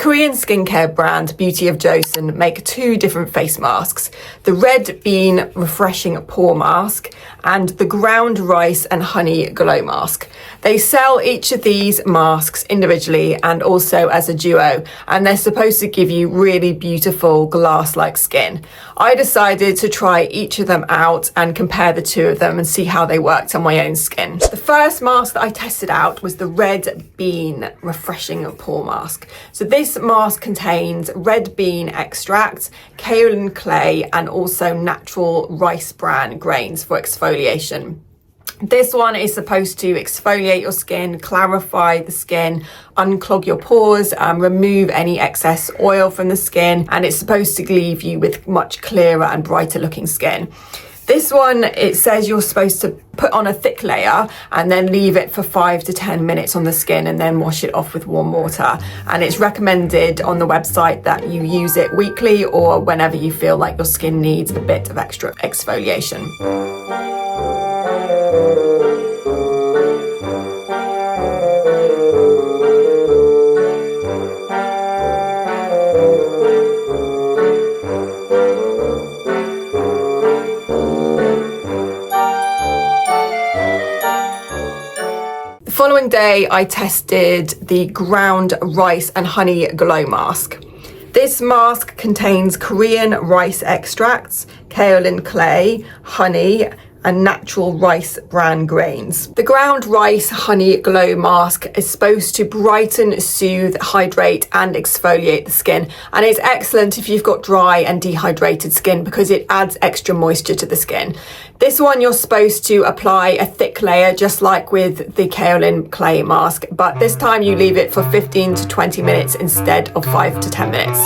Korean skincare brand Beauty of Joseon make two different face masks, the Red Bean Refreshing Pore Mask and the Ground Rice and Honey Glow Mask. They sell each of these masks individually and also as a duo, and they're supposed to give you really beautiful glass-like skin. I decided to try each of them out and compare the two of them and see how they worked on my own skin. The first mask that I tested out was the Red Bean Refreshing Pore Mask. So this mask contains red bean extract, kaolin clay, and also natural rice bran grains for exfoliation. This one is supposed to exfoliate your skin, clarify the skin, unclog your pores, remove any excess oil from the skin, and it's supposed to leave you with much clearer and brighter looking skin. This one, it says you're supposed to put on a thick layer and then leave it for 5 to 10 minutes on the skin and then wash it off with warm water. And it's recommended on the website that you use it weekly or whenever you feel like your skin needs a bit of extra exfoliation. The following day, I tested the Ground Rice and Honey Glow Mask. This mask contains Korean rice extracts, kaolin clay, honey, and natural rice bran grains. The Ground Rice Honey Glow Mask is supposed to brighten, soothe, hydrate, and exfoliate the skin. And it's excellent if you've got dry and dehydrated skin because it adds extra moisture to the skin. This one you're supposed to apply a thick layer just like with the kaolin clay mask, but this time you leave it for 15 to 20 minutes instead of 5 to 10 minutes.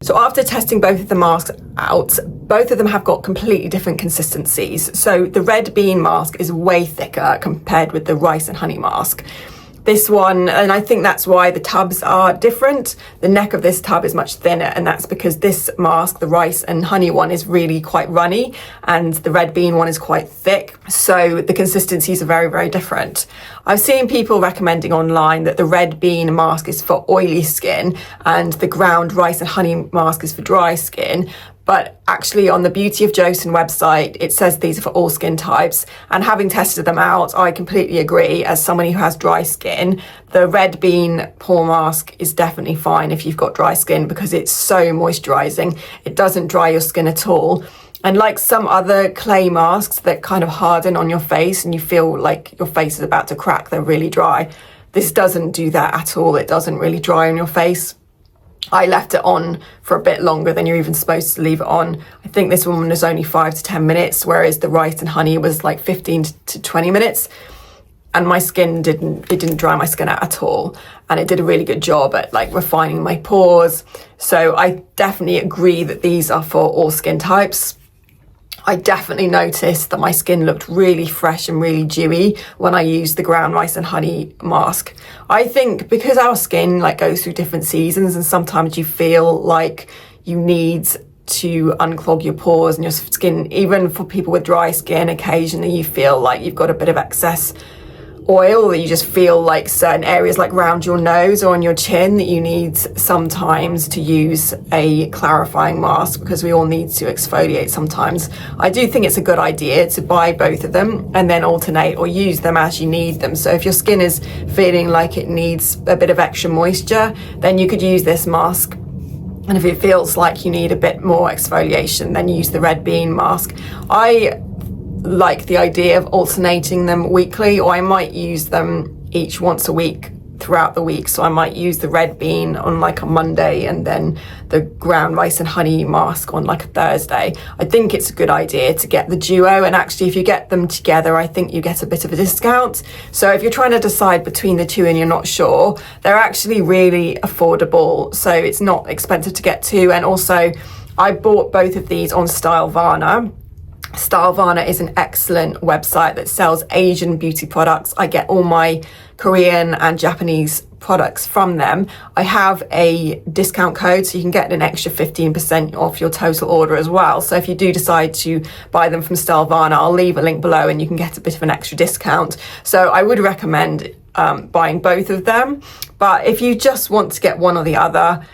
So after testing both of the masks out, both of them have got completely different consistencies. So the Red Bean mask is way thicker compared with the Rice and Honey mask. This one, and I think that's why the tubs are different. The neck of this tub is much thinner, and that's because this mask, the Rice and Honey one, is really quite runny, and the Red Bean one is quite thick. So the consistencies are very, very different. I've seen people recommending online that the Red Bean mask is for oily skin, and the Ground Rice and Honey mask is for dry skin. But actually on the Beauty of Joseon website, it says these are for all skin types. And having tested them out, I completely agree. As somebody who has dry skin, the Red Bean Pore Mask is definitely fine if you've got dry skin because it's so moisturizing. It doesn't dry your skin at all. And like some other clay masks that kind of harden on your face and you feel like your face is about to crack, they're really dry. This doesn't do that at all. It doesn't really dry on your face. I left it on for a bit longer than you're even supposed to leave it on. I think this one was only 5 to 10 minutes, whereas the Rice and Honey was like 15 to 20 minutes. And my skin didn't dry my skin out at all. And it did a really good job at like refining my pores. So I definitely agree that these are for all skin types. I definitely noticed that my skin looked really fresh and really dewy when I used the Ground Rice and Honey mask. I think because our skin like goes through different seasons and sometimes you feel like you need to unclog your pores and your skin, even for people with dry skin, occasionally you feel like you've got a bit of excess oil, that you just feel like certain areas like around your nose or on your chin that you need sometimes to use a clarifying mask because we all need to exfoliate sometimes. I do think it's a good idea to buy both of them and then alternate or use them as you need them. So if your skin is feeling like it needs a bit of extra moisture, then you could use this mask. And if it feels like you need a bit more exfoliation, then use the Red Bean mask. I like the idea of alternating them weekly, or I might use them each once a week throughout the week. So I might use the Red Bean on like a Monday and then the Ground Rice and Honey mask on like a Thursday. I think it's a good idea to get the duo, and actually if you get them together I think you get a bit of a discount. So if you're trying to decide between the two and you're not sure, they're actually really affordable, so it's not expensive to get two. And also I bought both of these on Stylevana. Stylevana is an excellent website that sells Asian beauty products. I get all my Korean and Japanese products from them, I have a discount code, so you can get an extra 15% off your total order as well. So if you do decide to buy them from Stylevana, I'll leave a link below and you can get a bit of an extra discount. So I would recommend buying both of them. But if you just want to get one or the other,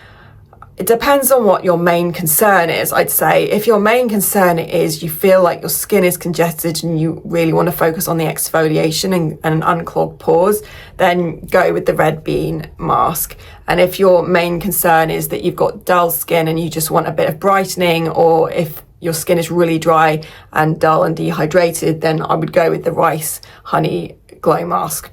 it depends on what your main concern is, I'd say. If your main concern is you feel like your skin is congested and you really want to focus on the exfoliation and unclog pores, then go with the Red Bean mask. And if your main concern is that you've got dull skin and you just want a bit of brightening, or if your skin is really dry and dull and dehydrated, then I would go with the Rice Honey Glow Mask.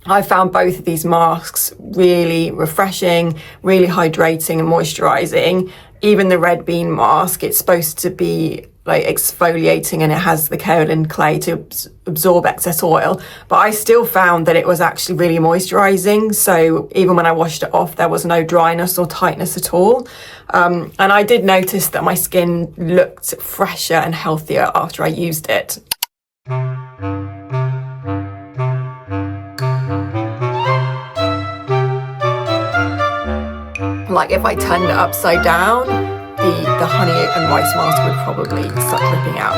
I found both of these masks really refreshing, really hydrating and moisturizing. Even the Red Bean mask, it's supposed to be like exfoliating and it has the kaolin clay to absorb excess oil, but I still found that it was actually really moisturizing. So even when I washed it off, there was no dryness or tightness at all. And I did notice that my skin looked fresher and healthier after I used it. Like if I turned it upside down, the honey and rice mask would probably start dripping out.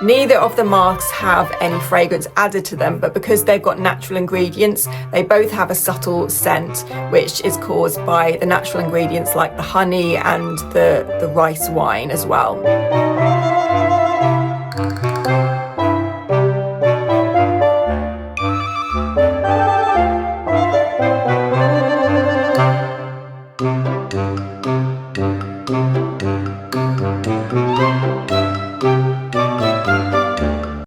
Neither of the masks have any fragrance added to them, but because they've got natural ingredients, they both have a subtle scent, which is caused by the natural ingredients like the honey and the rice wine as well.